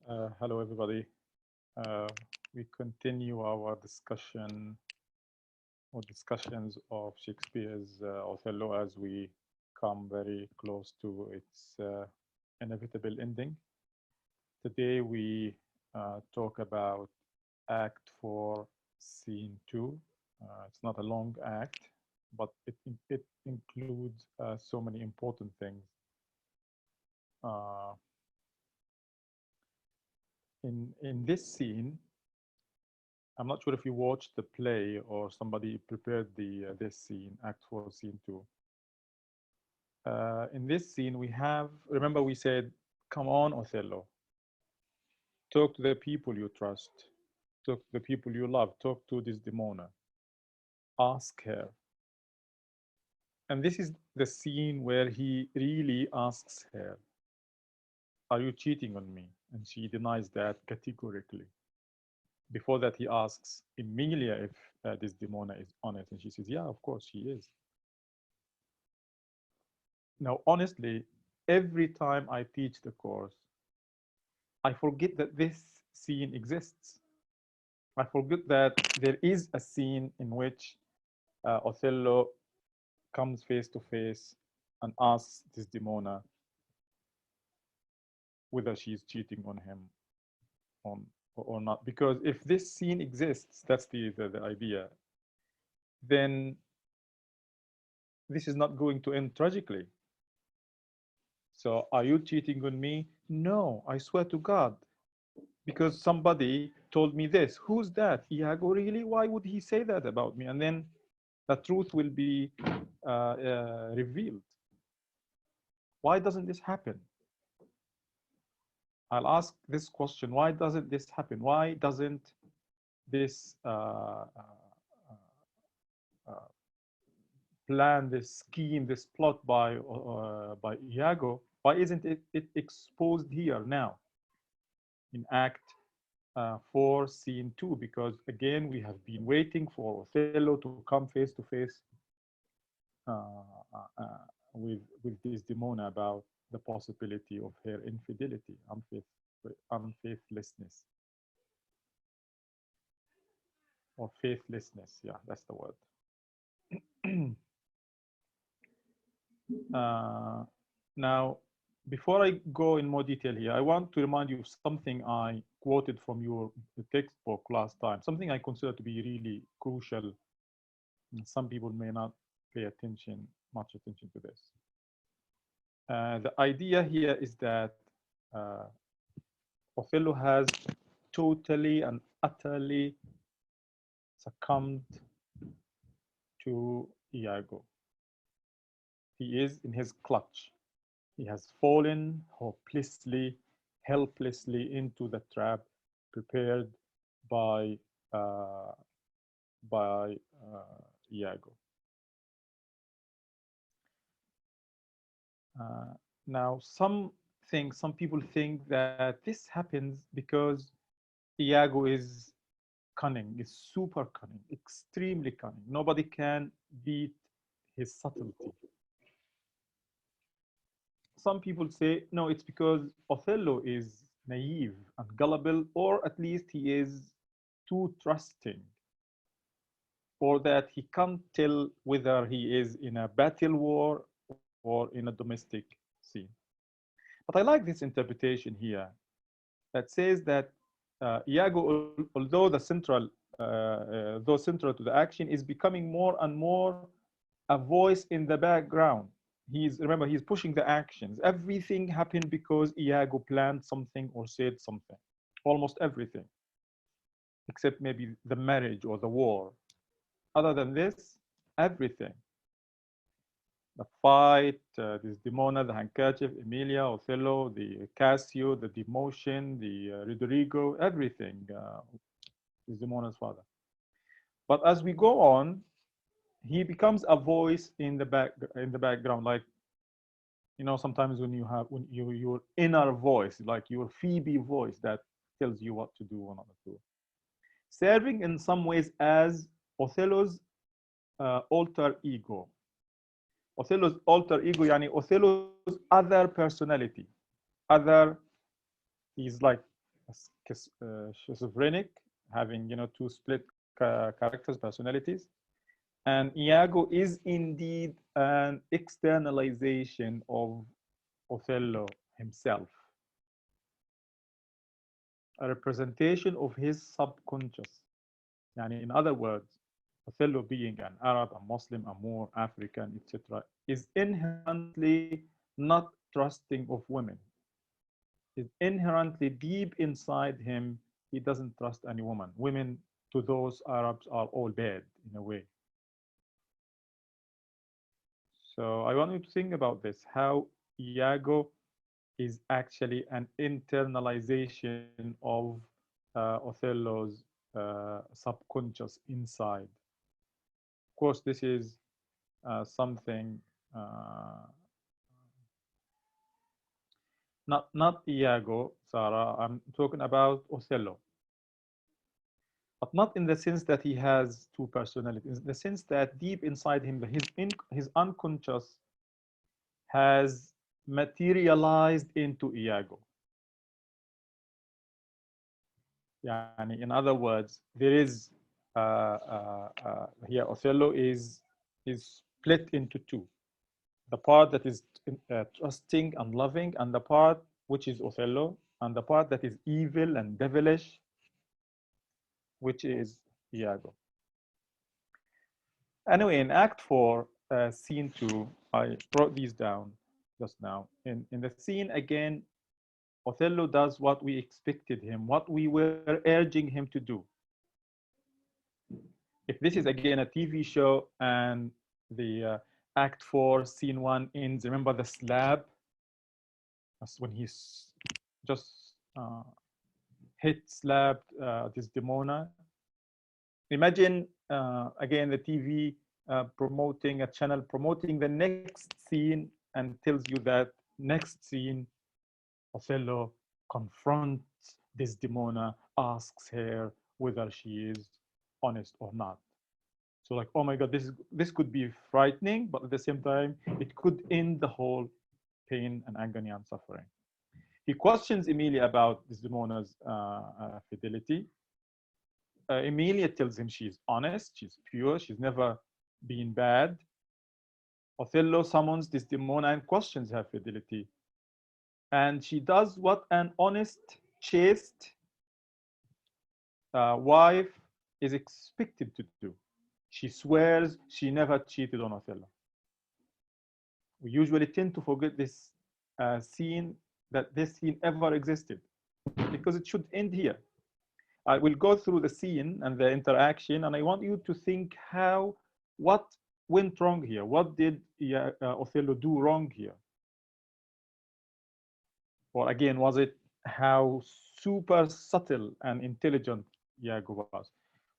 Hello, everybody. Uh, we continue our discussions of Shakespeare's Othello as we come very close to its inevitable ending. Today we talk about Act 4, Scene 2. It's not a long act, but it includes so many important things. Uh, in this scene, I'm not sure if you watched the play or somebody prepared the this scene, Act 4, Scene 2. In this scene, we have, remember we said, come on, Othello. Talk to the people you trust. Talk to the people you love. Talk to Desdemona. Ask her. And this is the scene where he really asks her, are you cheating on me? And she denies that categorically. Before that, he asks Emilia if Desdemona is honest. And she says, yeah, of course she is. Now, honestly, every time I teach the course, I forget that this scene exists. I forget that there is a scene in which Othello comes face to face and asks Desdemona whether she's cheating on him or not. Because if this scene exists, that's the idea, then this is not going to end tragically. So are you cheating on me? No, I swear to God. Because somebody told me this. Who's that? Iago, really? Why would he say that about me? And then the truth will be revealed. Why doesn't this happen? I'll ask this question. Why doesn't this happen? Why doesn't this plan, this scheme, this plot by Iago, why isn't it exposed here now in Act 4, Scene 2? Because again, we have been waiting for Othello to come face to face with Desdemona about the possibility of her infidelity, unfaithlessness, or faithlessness. Yeah, that's the word. Now, before I go in more detail here, I want to remind you of something I quoted from your textbook last time, something I consider to be really crucial. Some people may not pay much attention to this. The idea here is that Othello has totally and utterly succumbed to Iago. He is in his clutch. He has fallen hopelessly, helplessly into the trap prepared by Iago. Now, some people think that this happens because Iago is cunning, is super cunning, extremely cunning. Nobody can beat his subtlety. Some people say, no, it's because Othello is naive and gullible, or at least he is too trusting, or that he can't tell whether he is in a battle war or in a domestic scene. But I like this interpretation here that says that Iago, although central to the action, is becoming more and more a voice in the background. Remember, he's pushing the actions. Everything happened because Iago planned something or said something. Almost everything, except maybe the marriage or the war. Other than this, everything. The fight, Desdemona, the handkerchief, Emilia, Othello, the Cassio, the demotion, the Roderigo, everything. Desdemona's father. But as we go on, he becomes a voice in the background, like, you know, sometimes when you have your inner voice, like your Phoebe voice that tells you what to do or not to do, serving in some ways as Othello's alter ego. Othello's alter ego, yani Othello's other personality, he's like schizophrenic, having two split characters, personalities. And Iago is indeed an externalization of Othello himself, a representation of his subconscious. Yani in other words, Othello being an Arab, a Muslim, a Moor, African, etc., is inherently not trusting of women. Is inherently deep inside him, he doesn't trust any woman. Women to those Arabs are all bad in a way. So I want you to think about this, how Iago is actually an internalization of Othello's subconscious inside. Of course, this is something not Iago, Sarah. I'm talking about Othello, but not in the sense that he has two personalities. In the sense that deep inside him, his unconscious has materialized into Iago. Yani, in other words, there is here Othello is split into two: the part that is trusting and loving, and the part which is Othello, and the part that is evil and devilish, which is Iago. Anyway, in Act 4, Scene 2, I brought these down just now. In the scene, again, Othello does what we expected him, what we were urging him to do. If this is again a TV show and the Act 4, Scene 1 ends, remember the slab? That's when he's just slapped Desdemona. Imagine again the TV promoting a channel, promoting the next scene, and tells you that next scene, Othello confronts Desdemona, asks her whether she is honest or not. So like, oh my God, this could be frightening, but at the same time, it could end the whole pain and agony and suffering. He questions Emilia about Desdemona's fidelity. Emilia tells him she's honest, she's pure, she's never been bad. Othello summons Desdemona and questions her fidelity. And she does what an honest, chaste wife is expected to do. She swears she never cheated on Othello. We usually tend to forget this scene, that this scene ever existed, because it should end here. I will go through the scene and the interaction, and I want you to think what went wrong here. What did Othello do wrong here? Or again, was it how super subtle and intelligent Iago was?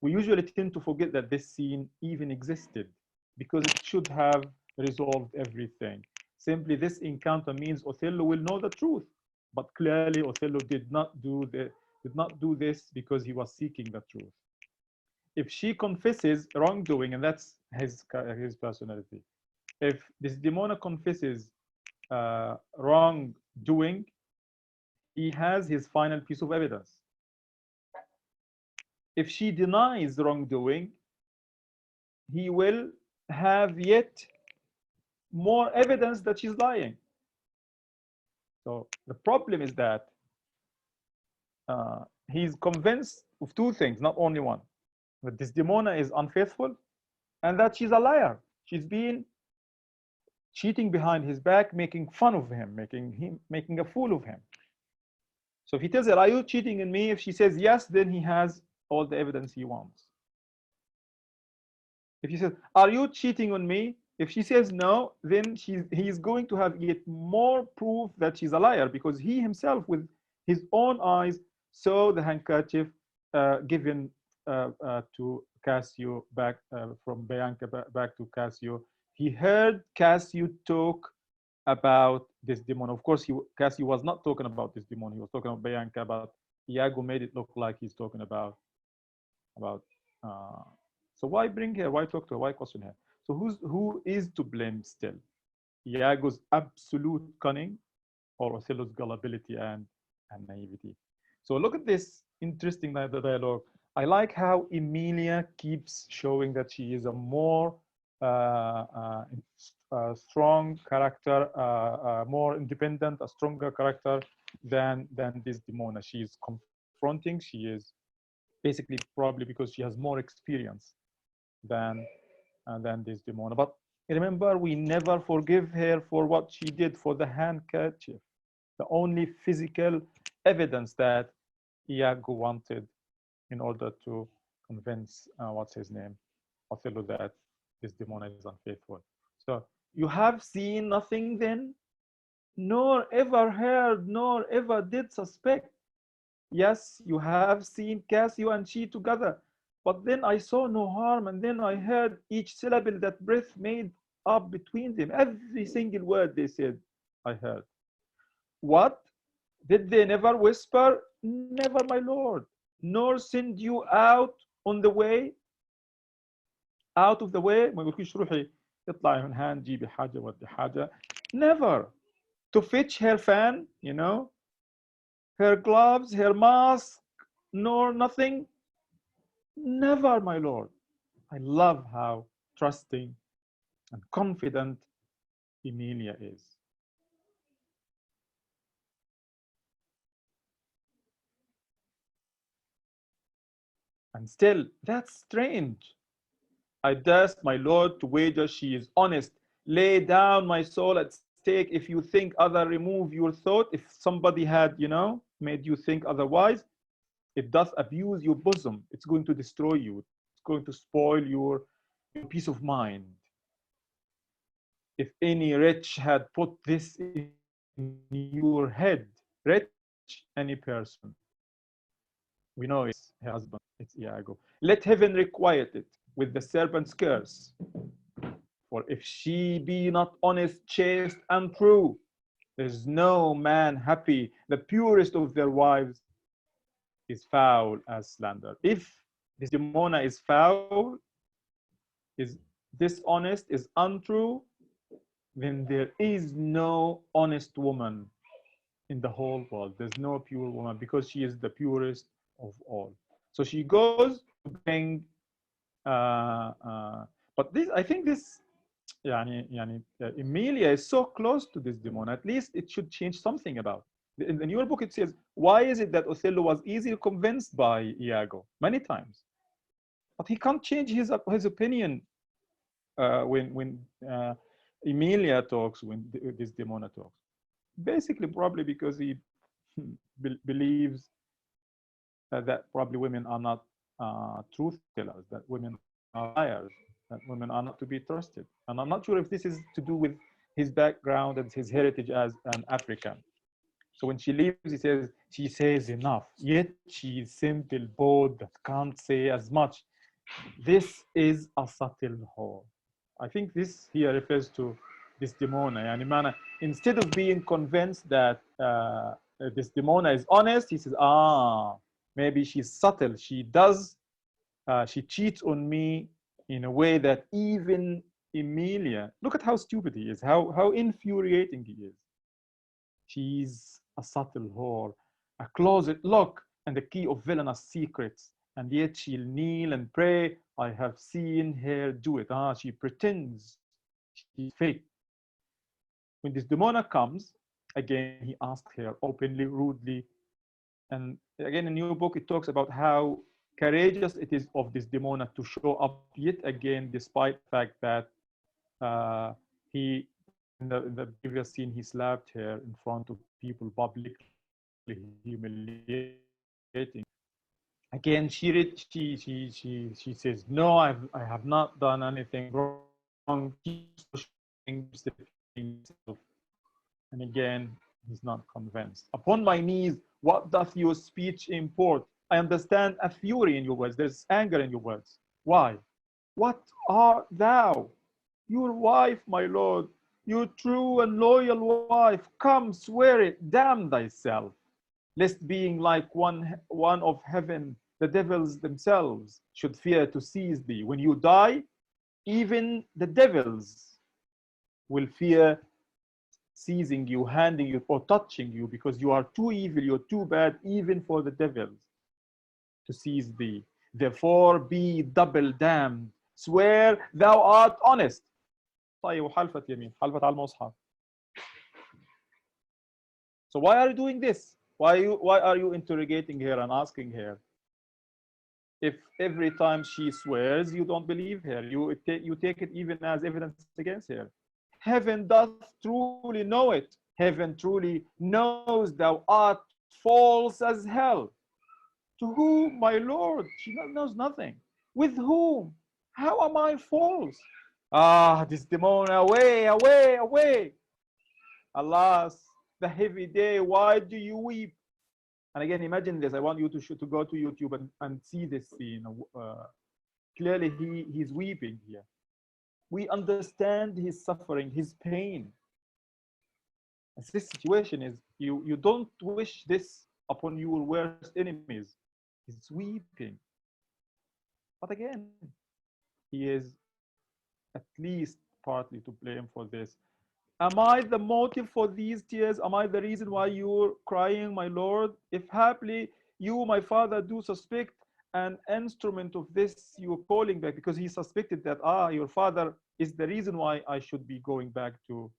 We usually tend to forget that this scene even existed, because it should have resolved everything. Simply, this encounter means Othello will know the truth, but clearly Othello did not do this because he was seeking the truth. If she confesses wrongdoing, and that's his personality, if Desdemona confesses wrongdoing, he has his final piece of evidence. If she denies wrongdoing, he will have yet more evidence that she's lying. So the problem is that he's convinced of two things, not only one: that Desdemona is unfaithful and that she's a liar. She's been cheating behind his back, making fun of him, making a fool of him. So if he tells her, "Are you cheating on me?" If she says yes, then he has all the evidence he wants. If he says, "Are you cheating on me?" If she says no, then he's going to have yet more proof that she's a liar, because he himself, with his own eyes, saw the handkerchief given to Cassio back from Bianca back to Cassio. He heard Cassio talk about Desdemona. Of course, Cassio was not talking about Desdemona. He was talking about Bianca, but Iago made it look like he's talking about. So why bring her? Why talk to her? Why question her? So who is to blame still? Iago's absolute cunning, or Othello's gullibility and naivety? So look at this interesting dialogue. I like how Emilia keeps showing that she is a more strong character, more independent, a stronger character than Desdemona. She is confronting. She is basically probably because she has more experience than Desdemona. But remember, we never forgive her for what she did for the handkerchief, the only physical evidence that Iago wanted in order to convince what's his name, Othello, that Desdemona is unfaithful. So you have seen nothing then, nor ever heard, nor ever did suspect. Yes, you have seen Cassio and she together, but then I saw no harm, and then I heard each syllable that breath made up between them. Every single word they said, I heard. What? Did they never whisper? Never, my lord, nor send you out on the way, out of the way. ما يقولكيش روحي اطلعي من هان جيبي حاجة ودي حاجة. Never. To fetch her fan, you know, her gloves, her mask, nor nothing. Never, my lord. I love how trusting and confident Emilia is. And still, that's strange. I durst, my lord, to wager she is honest. Lay down my soul at stake. If you think other, remove your thought. If somebody had, you know, made you think otherwise, it does abuse your bosom. It's going to destroy you. It's going to spoil your peace of mind. If any wretch had put this in your head, wretch, any person, we know it's her husband, it's Iago. Let heaven requite it with the serpent's curse. For if she be not honest, chaste, and true, there's no man happy. The purest of their wives is foul as slander. If Desdemona is foul, is dishonest, is untrue, then there is no honest woman in the whole world. There's no pure woman because she is the purest of all. So she goes to bring, but this, I think this, Emilia is so close to Desdemona. At least it should change something about. In your book, it says, why is it that Othello was easily convinced by Iago many times, but he can't change his opinion when Emilia talks, when Desdemona talks. Basically, probably because he believes that probably women are not truth tellers, that women are liars, that women are not to be trusted. And I'm not sure if this is to do with his background and his heritage as an African. So when she leaves, she says enough, yet she is simple, bold, that can't say as much. This is a subtle whore. I think this here refers to Desdemona. Yani, instead of being convinced that Desdemona is honest, he says, maybe she's subtle. She cheats on me in a way that even Emilia, look at how stupid he is, how infuriating he is. She's a subtle whore, a closet lock, and the key of villainous secrets. And yet she'll kneel and pray. I have seen her do it. She pretends she's fake. When Desdemona comes, again, he asks her openly, rudely. And again, in your book, it talks about how courageous it is of Desdemona to show up yet again, despite the fact that in the previous scene, he slapped her in front of people, publicly humiliating. Again, she says, no, I have not done anything wrong. And again, he's not convinced. Upon my knees, what doth your speech import? I understand a fury in your words. There's anger in your words. Why? What art thou? Your wife, my lord, your true and loyal wife. Come, swear it, damn thyself, lest being like one of heaven, the devils themselves should fear to seize thee. When you die, even the devils will fear seizing you, handing you, or touching you, because you are too evil, you're too bad, even for the devils to seize thee. Therefore be double damned. Swear thou art honest. طيب وحلفة يمين، حلفة على المصحف. So why are you doing this? Why are you interrogating her and asking her? If every time she swears, you don't believe her, you take it even as evidence against her. Heaven doth truly know it. Heaven truly knows thou art false as hell. To whom, my Lord? She knows nothing. With whom? How am I false? Ah, Desdemona, away, away, away. Alas, the heavy day, why do you weep? And again, imagine this. I want you to go to YouTube and see this scene. Clearly, he's weeping here. We understand his suffering, his pain. And this situation is, you don't wish this upon your worst enemies. He's weeping. But again, he is at least partly to blame for this. Am I the motive for these tears? Am I the reason why you're crying, my Lord? If haply you, my father, do suspect an instrument of this, you're calling back, because he suspected that, your father is the reason why I should be going back to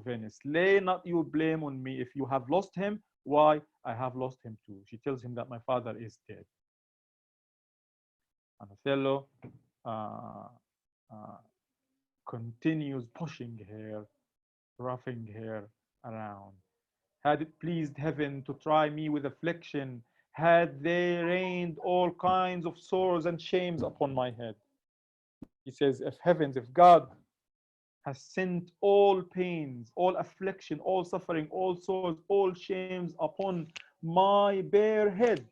Venice. Lay not your blame on me. If you have lost him, why? I have lost him too. She tells him that my father is dead. And Othello continues pushing her, roughing her around. Had it pleased heaven to try me with affliction, had they rained all kinds of sorrows and shames upon my head. He says, if God has sent all pains, all affliction, all suffering, all sorrows, all shames upon my bare head.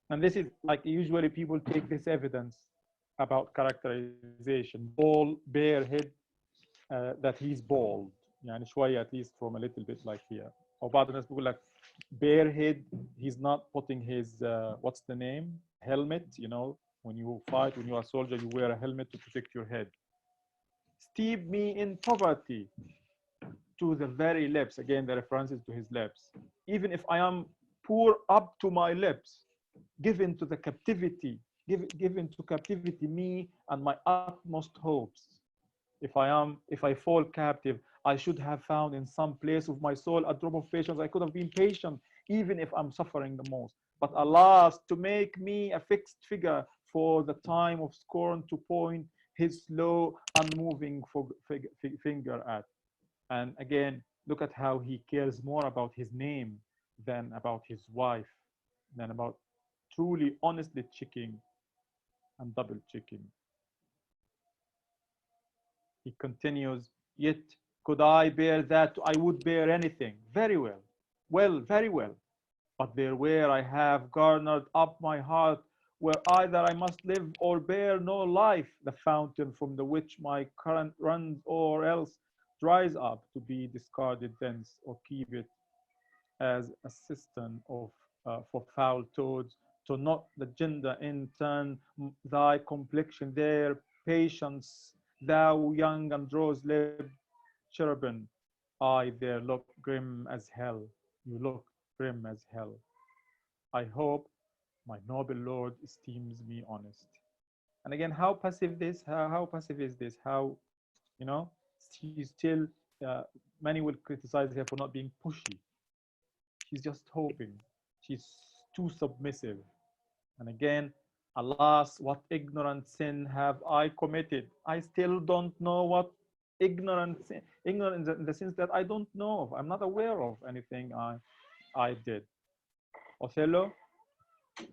And this is like, usually people take this evidence about characterization, bald, bare head, that he's bald. يعني شوية at least from a little bit like here. أو بعض الناس بيقول لك bare head, he's not putting his, what's the name? Helmet, when you fight, when you are a soldier, you wear a helmet to protect your head. Steep me in poverty to the very lips. Again, the references to his lips. Even if I am poor up to my lips, given to the captivity, given to captivity me and my utmost hopes. If I fall captive, I should have found in some place of my soul a drop of patience. I could have been patient, even if I'm suffering the most. But alas, to make me a fixed figure for the time of scorn to point his slow, unmoving finger at. And again, look at how he cares more about his name than about his wife, than about truly, honestly checking and double checking. He continues, yet could I bear that? I would bear anything. Very well. Well, very well. But there where I have garnered up my heart, where either I must live or bear no life, the fountain from the which my current runs, or else dries up, to be discarded thence, or keep it as a cistern for foul toads, to not the gender in turn thy complexion there, patience, thou young and rose-lipped cherubim, I there look grim as hell. You look grim as hell. I hope my noble lord esteems me honest. And again, how passive this? How passive is this? How, she's still. Many will criticize her for not being pushy. She's just hoping. She's too submissive. And again, alas, what ignorant sin have I committed? I still don't know what ignorant in the sense that I don't know of. I'm not aware of anything I did. Othello,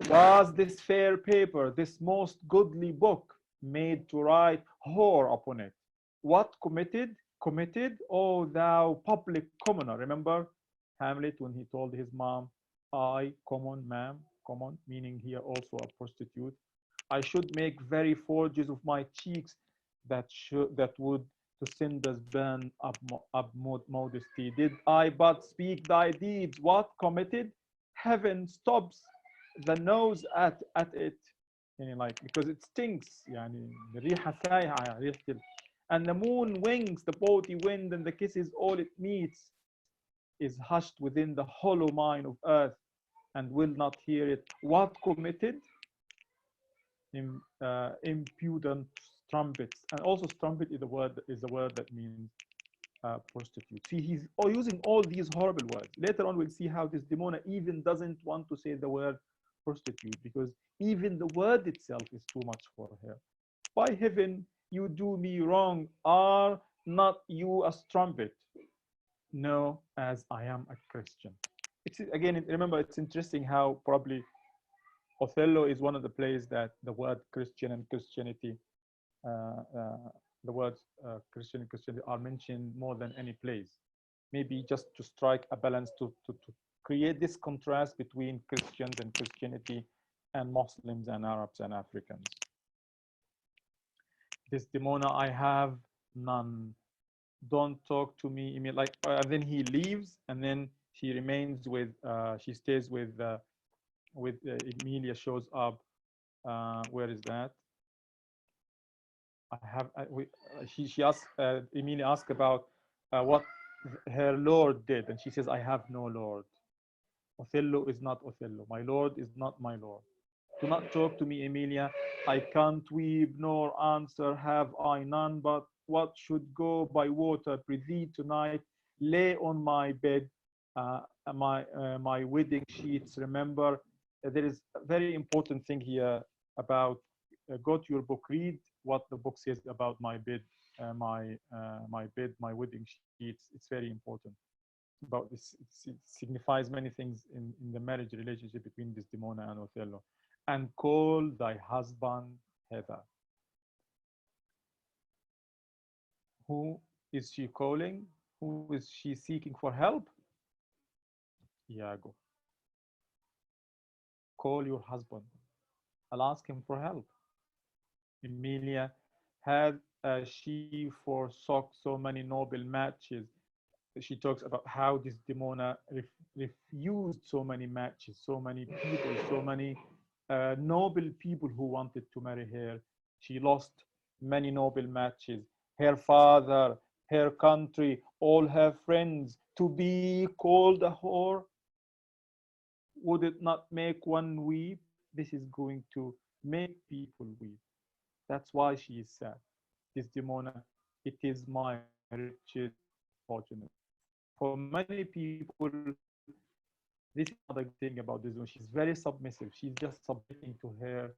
was this fair paper, this most goodly book, made to write whore upon it? What committed? Committed, O thou public commoner. Remember Hamlet when he told his mom, I, common, ma'am, common, meaning here also a prostitute, I should make very forges of my cheeks that would to cinders burn up modesty. Did I but speak thy deeds? What committed? Heaven stops the nose at it. يعني like, because it stinks. يعني الريحة سايحة ريحة. And the moon winks, the body wind, and the kisses all it meets is hushed within the hollow mine of earth and will not hear it. What committed? Impudent strumpets. And also strumpet is a word that means prostitute. See, he's using all these horrible words. Later on, we'll see how Desdemona even doesn't want to say the word prostitute because even the word itself is too much for her. By heaven, you do me wrong. Are not you a strumpet? No, as I am a Christian. It's again, remember, it's interesting how probably Othello is one of the plays that the word Christian and Christianity, the words Christian and Christianity are mentioned more than any plays. Maybe just to strike a balance to create this contrast between Christians and Christianity and Muslims and Arabs and Africans. Desdemona, I have none. Don't talk to me. Like, and then he leaves, and then she remains with, she stays with Emilia. Shows up. Where is that? She asks, Emilia asks about what her lord did, and she says, I have no lord. Othello is not Othello. My lord is not my lord. Do not talk to me, Emilia. I can't weep nor answer. Have I none? But what should go by water? Prithee tonight, lay on my bed my wedding sheets. Remember, there is a very important thing here about go to your book, read what the book says about my bed, my bed, my wedding sheets. It's very important. About this, it signifies many things in the marriage relationship between Desdemona and Othello. And call thy husband hither. Who is she calling? Who is she seeking for help? Iago. Call your husband. I'll ask him for help. Emilia, had she forsook so many noble matches? She talks about how Desdemona refused so many matches, so many people, so many noble people who wanted to marry her. She lost many noble matches. Her father, her country, all her friends. To be called a whore, would it not make one weep? This is going to make people weep. That's why she is sad. Desdemona, it is my wretched fortune. For many people, this is another thing about Desdemona. She's very submissive. She's just submitting to her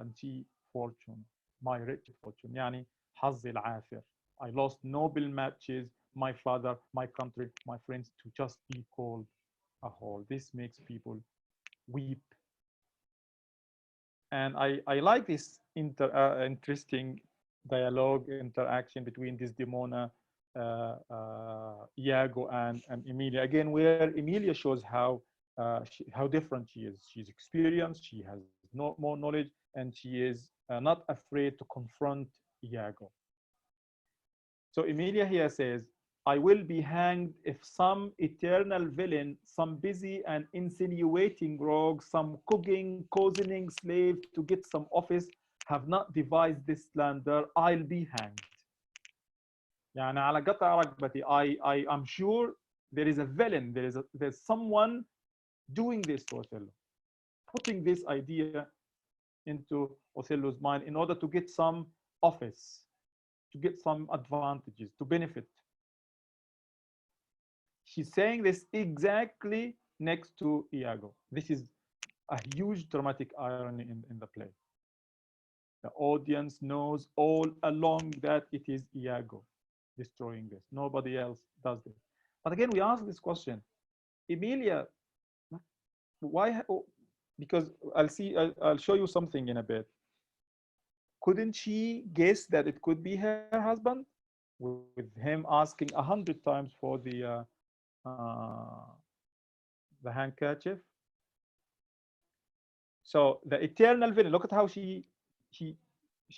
anti fortune, my wretched fortune. Yani حظ العافر. I lost noble matches, my father, my country, my friends, to just be called a whore. This makes people weep. And I like this interesting dialogue, interaction between Desdemona, Iago, and Emilia. Again, where Emilia shows how different she is. She's experienced, she has more knowledge, and she is not afraid to confront Iago. So Emilia here says, I will be hanged if some eternal villain, some busy and insinuating rogue, some cooking, cozening slave to get some office have not devised this slander, I'll be hanged. يعني على قطع رقبتي. I'm sure there is a villain, there's someone doing this to Othello, putting this idea into Othello's mind in order to get some office, to get some advantages, to benefit. She's saying this exactly next to Iago. This is a huge dramatic irony in the play. The audience knows all along that it is Iago destroying this. Nobody else does this. But again, we ask this question, Emilia, why? Because I'll show you something in a bit. Couldn't she guess that it could be her husband, with him asking 100 times for the handkerchief? So the eternal villain. Look at how she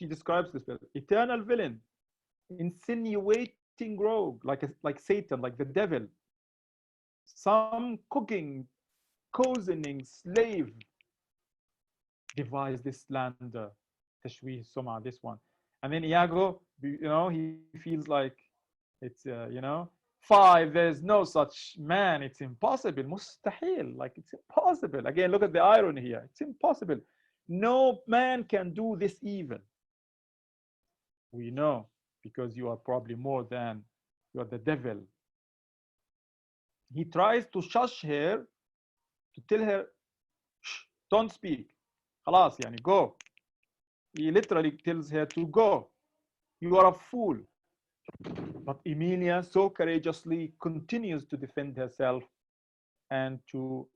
describes this villain. Eternal villain, insinuating rogue, like Satan, like the devil. Some cooking, cozening slave devised this slander, tashwih sum'a, this one. And then Iago, he feels like it's, 5, there's no such man, it's impossible, mustahil, like it's impossible. Again, look at the irony here. It's impossible. No man can do this evil. We know, because you are probably more than, you are the devil. He tries to shush her, to tell her, shh, don't speak. خلاص, يعني, go. He literally tells her to go. You are a fool. But Emilia so courageously continues to defend herself and to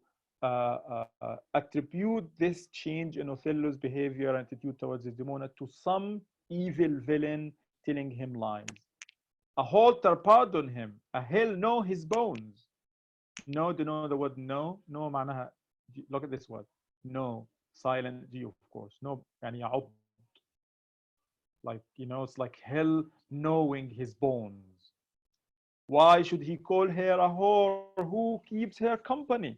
attribute this change in Othello's behavior and attitude towards Desdemona to some evil villain telling him lies. A halter pardon him, a hell know his bones. No, do you know the word no? No معناها, look at this word. No, silent G, of course. No, يعني يعض. Like, it's like hell knowing his bones. Why should he call her a whore who keeps her company?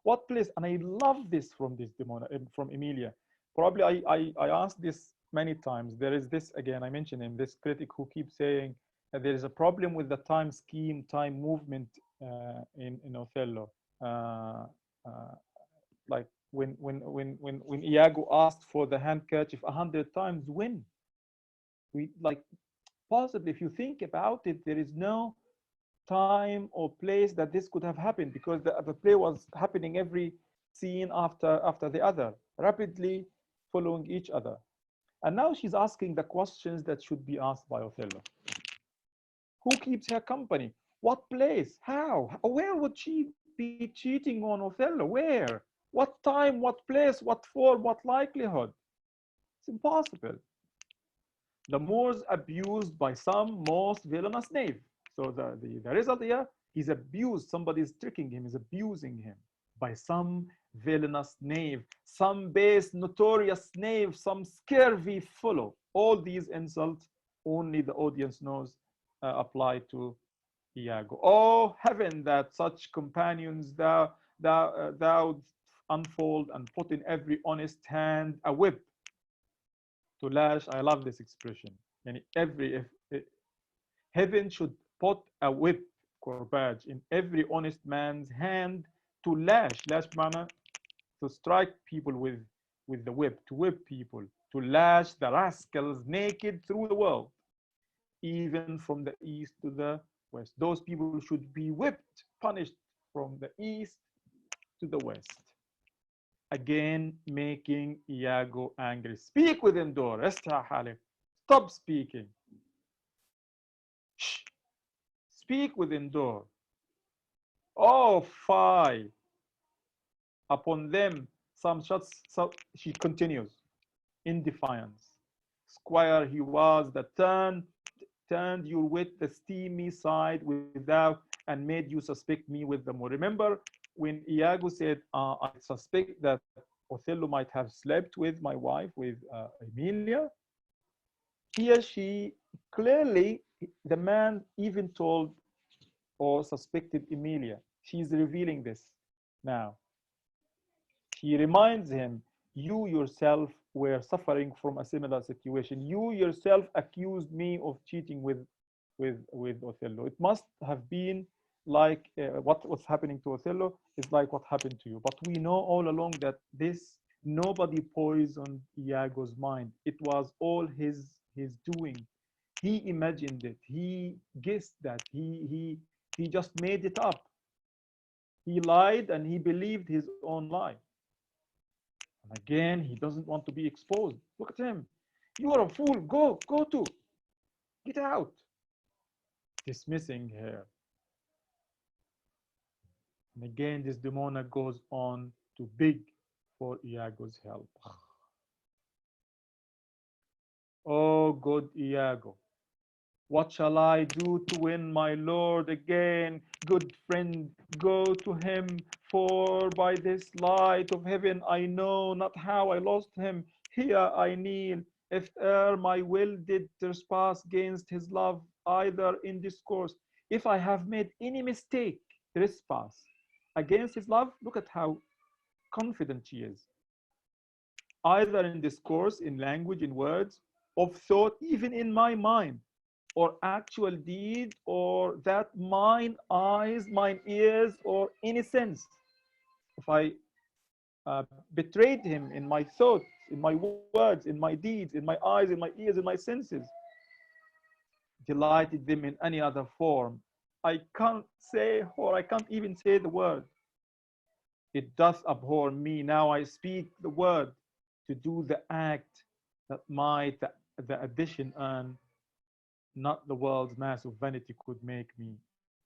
What place? And I love this from Desdemona, from Emilia. Probably I asked this many times. There is this, again, I mentioned him, this critic who keeps saying that there is a problem with the time scheme, time movement in Othello. Like when Iago asked for the handkerchief 100 times, when? We, like, possibly, if you think about it, there is no time or place that this could have happened, because the play was happening every scene after the other, rapidly following each other. And now she's asking the questions that should be asked by Othello. Who keeps her company? What place? How? Where would she be cheating on Othello? Where? What time? What place? What form? What likelihood? It's impossible. The Moors abused by some most villainous knave. So the result here, he's abused. Somebody is tricking him, is abusing him by some villainous knave, some base, notorious knave, some scurvy fellow. All these insults, only the audience knows, apply to Iago. Oh heaven, that such companions thou unfold and put in every honest hand a whip to lash. I love this expression. And if heaven should put a whip, corbage, in every honest man's hand to lash mana, to strike people with the whip, to whip people, to lash the rascals naked through the world, even from the east to the west. Those people should be whipped, punished from the east to the west. Again, making Iago angry. Speak with him, Dor. Stop speaking. Shh. Speak with him, Dor. Oh, fie upon them some shots. So she continues in defiance. Squire he was that turned your wit the steamy side without and made you suspect me with the more. Remember when Iago said, I suspect that Othello might have slept with my wife, with Emilia? Here she clearly, the man even told or suspected Emilia. She's revealing this now. He reminds him, you yourself were suffering from a similar situation. You yourself accused me of cheating with Othello. It must have been like what was happening to Othello is like what happened to you. But we know all along that this, nobody poisoned Iago's mind. It was all his doing. He imagined it. He guessed that. He just made it up. He lied and he believed his own lie. And again, he doesn't want to be exposed. Look at him. You are a fool. Go to. Get out. Dismissing her. And again, Desdemona goes on to beg for Iago's help. Oh, good Iago, what shall I do to win my lord again? Good friend, go to him, for by this light of heaven I know not how I lost him. Here I kneel, if e'er my will did trespass against his love, either in discourse, if I have made any mistake, trespass against his love. Look at how confident she is. Either in discourse, in language, in words, of thought, even in my mind, or actual deed, or that mine eyes, mine ears, or any sense. If I betrayed him in my thoughts, in my words, in my deeds, in my eyes, in my ears, in my senses, delighted them in any other form, I can't say, or I can't even say the word. It doth abhor me. Now I speak the word to do the act that might the addition and not the world's mass of vanity could make me.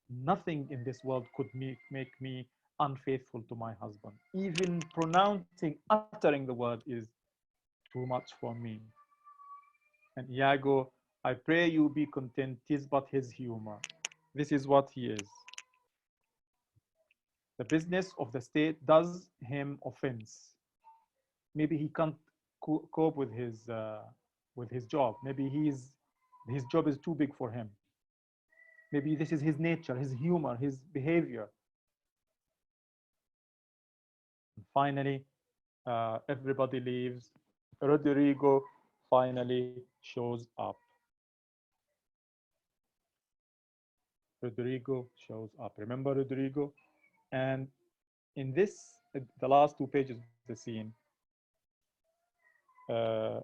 Nothing in this world could make me unfaithful to my husband. Even pronouncing, uttering the word is too much for me. And Iago, I pray you be content, 'tis but his humor. This is what he is. The business of the state does him offense. Maybe he can't cope with his job. Maybe his job is too big for him. Maybe this is his nature, his humor, his behavior. And finally, everybody leaves. Rodrigo finally shows up. Rodrigo shows up. Remember Rodrigo? And in this, the last 2 pages of the scene, uh,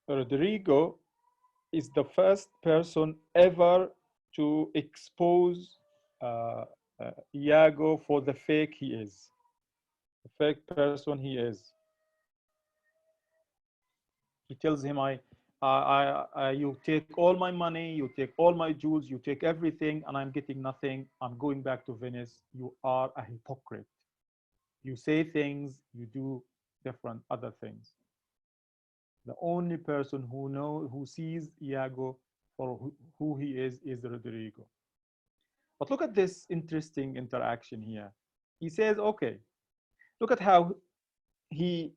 Rodrigo is the first person ever to expose Iago for the fake he is, the fake person he is. He tells him, you take all my money, you take all my jewels, you take everything, and I'm getting nothing. I'm going back to Venice. You are a hypocrite. You say things, you do different other things. The only person who sees Iago for who he is Rodrigo. But look at this interesting interaction here. He says, okay, look at how he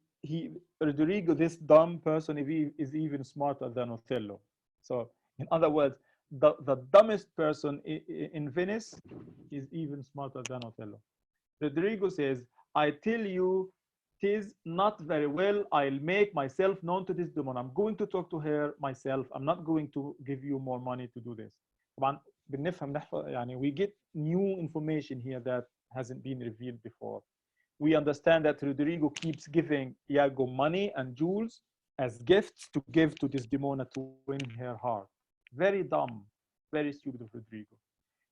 Rodrigo, this dumb person, is even smarter than Othello. So in other words, the dumbest person in Venice is even smarter than Othello. Rodrigo says, I tell you, 'tis not very well. I'll make myself known to this demon. I'm going to talk to her myself. I'm not going to give you more money to do this. طبعا بنفهم يعني we get new information here that hasn't been revealed before. We understand that Rodrigo keeps giving Iago money and jewels as gifts to give to Desdemona to win her heart. Very dumb, very stupid of Rodrigo.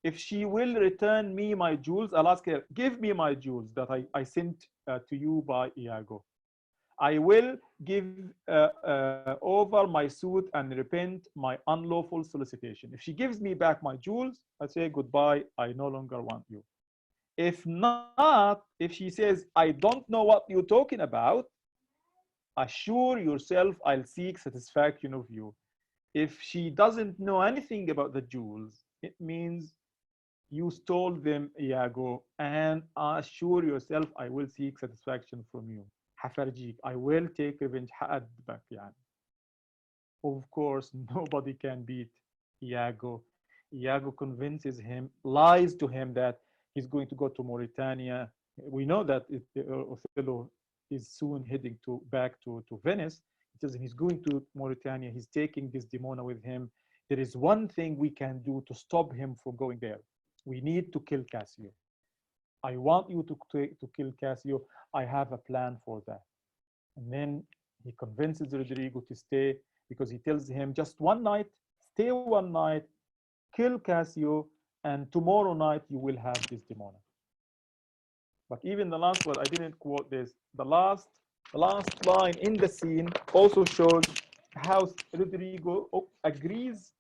If she will return me my jewels, I'll ask her, give me my jewels that I sent to you by Iago. I will give over my suit and repent my unlawful solicitation. If she gives me back my jewels, I say goodbye, I no longer want you. If not, if she says, I don't know what you're talking about, assure yourself I'll seek satisfaction of you. If she doesn't know anything about the jewels, it means you stole them, Iago, and assure yourself I will seek satisfaction from you. حفرجيك, I will take revenge. حأدبك يعني. Of course, nobody can beat Iago. Iago convinces him, lies to him that he's going to go to Mauritania. We know that Othello is soon heading back to Venice. He tells him he's going to Mauritania. He's taking Desdemona with him. There is one thing we can do to stop him from going there. We need to kill Cassio. I want you to kill Cassio. I have a plan for that. And then he convinces Rodrigo to stay because he tells him just one night, stay one night, kill Cassio, and tomorrow night you will have Desdemona. But even the last word, I didn't quote this. The last line in the scene also shows how Rodrigo agrees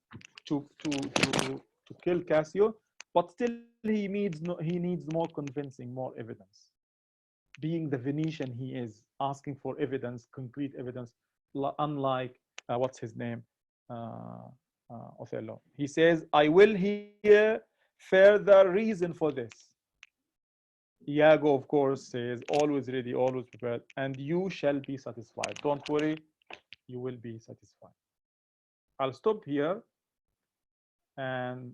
to kill Cassio, but still he needs more convincing, more evidence. Being the Venetian he is, asking for evidence, concrete evidence, unlike what's his name, Othello. He says, I will hear further reason for this. Iago, of course, says, always ready, always prepared, and you shall be satisfied. Don't worry, you will be satisfied. I'll stop here. And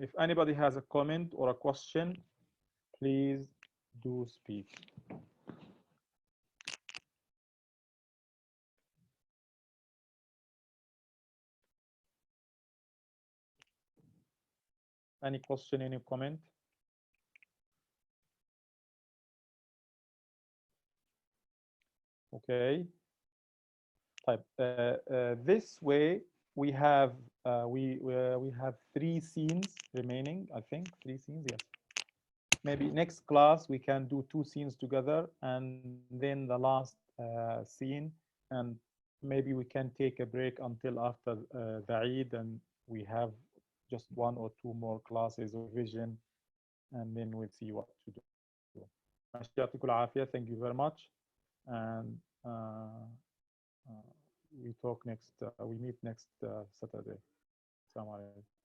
if anybody has a comment or a question, please do speak. Any question, any comment? Okay. Type. This way we have we have 3 scenes remaining. I think 3 scenes. Yes. Maybe next class we can do 2 scenes together, and then the last scene, and maybe we can take a break until after the Eid, and we have just 1 or 2 more classes of vision, and then we'll see what to do. ماشي، يعطيكم العافية. Thank you very much, and we talk next. We meet next Saturday. Assalamu alaikum.